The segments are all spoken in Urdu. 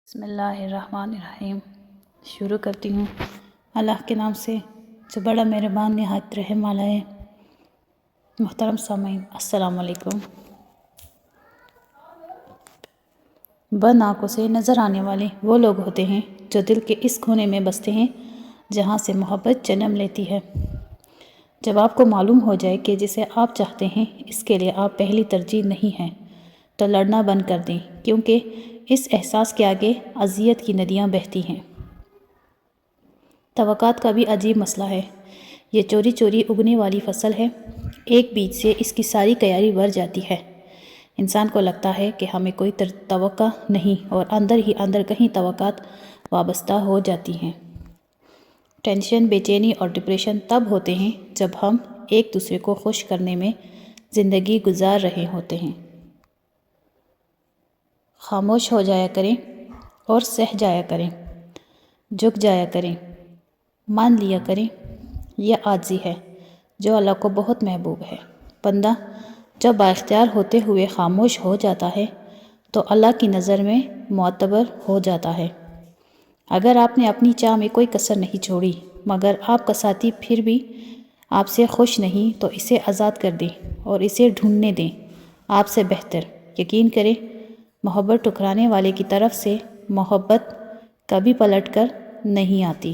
بسم اللہ الرحمن الرحیم۔ شروع کرتی ہوں اللہ کے نام سے جو بڑا مہربان نہایت رحم والا ہے۔ محترم سامعین، السلام علیکم۔ بند آنکھوں سے نظر آنے والے وہ لوگ ہوتے ہیں جو دل کے اس کونے میں بستے ہیں جہاں سے محبت جنم لیتی ہے۔ جب آپ کو معلوم ہو جائے کہ جسے آپ چاہتے ہیں اس کے لیے آپ پہلی ترجیح نہیں ہیں تو لڑنا بند کر دیں، کیونکہ اس احساس کے آگے اذیت کی ندیاں بہتی ہیں۔ توقعات کا بھی عجیب مسئلہ ہے۔ یہ چوری چوری اگنے والی فصل ہے۔ ایک بیج سے اس کی ساری کیاری بھر جاتی ہے۔ انسان کو لگتا ہے کہ ہمیں کوئی توقع نہیں، اور اندر ہی اندر کہیں توقعات وابستہ ہو جاتی ہیں۔ ٹینشن، بے چینی اور ڈپریشن تب ہوتے ہیں جب ہم ایک دوسرے کو خوش کرنے میں زندگی گزار رہے ہوتے ہیں۔ خاموش ہو جایا کریں اور سہ جایا کریں، جھک جایا کریں، مان لیا کریں۔ یہ عاجزی ہے جو اللہ کو بہت محبوب ہے۔ بندہ جب بااختیار ہوتے ہوئے خاموش ہو جاتا ہے تو اللہ کی نظر میں معتبر ہو جاتا ہے۔ اگر آپ نے اپنی چاہ میں کوئی کسر نہیں چھوڑی مگر آپ کا ساتھی پھر بھی آپ سے خوش نہیں تو اسے آزاد کر دیں اور اسے ڈھونڈنے دیں آپ سے بہتر۔ یقین کریں، محبت ٹھکرانے والے کی طرف سے محبت کبھی پلٹ کر نہیں آتی۔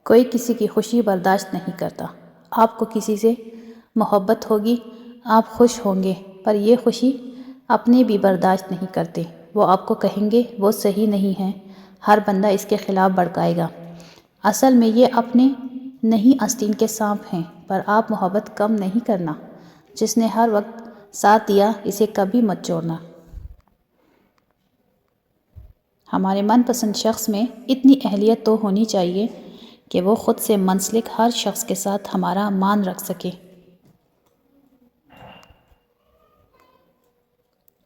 کوئی کسی کی خوشی برداشت نہیں کرتا۔ آپ کو کسی سے محبت ہوگی، آپ خوش ہوں گے، پر یہ خوشی اپنے بھی برداشت نہیں کرتے۔ وہ آپ کو کہیں گے وہ صحیح نہیں ہے، ہر بندہ اس کے خلاف بھڑکائے گا۔ اصل میں یہ اپنے نہیں آستین کے سانپ ہیں۔ پر آپ محبت کم نہیں کرنا۔ جس نے ہر وقت ساتھ دیا اسے کبھی مت چھوڑنا۔ ہمارے من پسند شخص میں اتنی اہلیت تو ہونی چاہیے کہ وہ خود سے منسلک ہر شخص کے ساتھ ہمارا مان رکھ سکے۔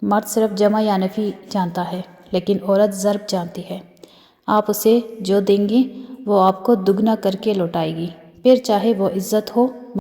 مرد صرف جمع یا نفی جانتا ہے، لیکن عورت ضرب جانتی ہے۔ آپ اسے جو دیں گے وہ آپ کو دگنا کر کے لوٹائے گی، پھر چاہے وہ عزت ہو،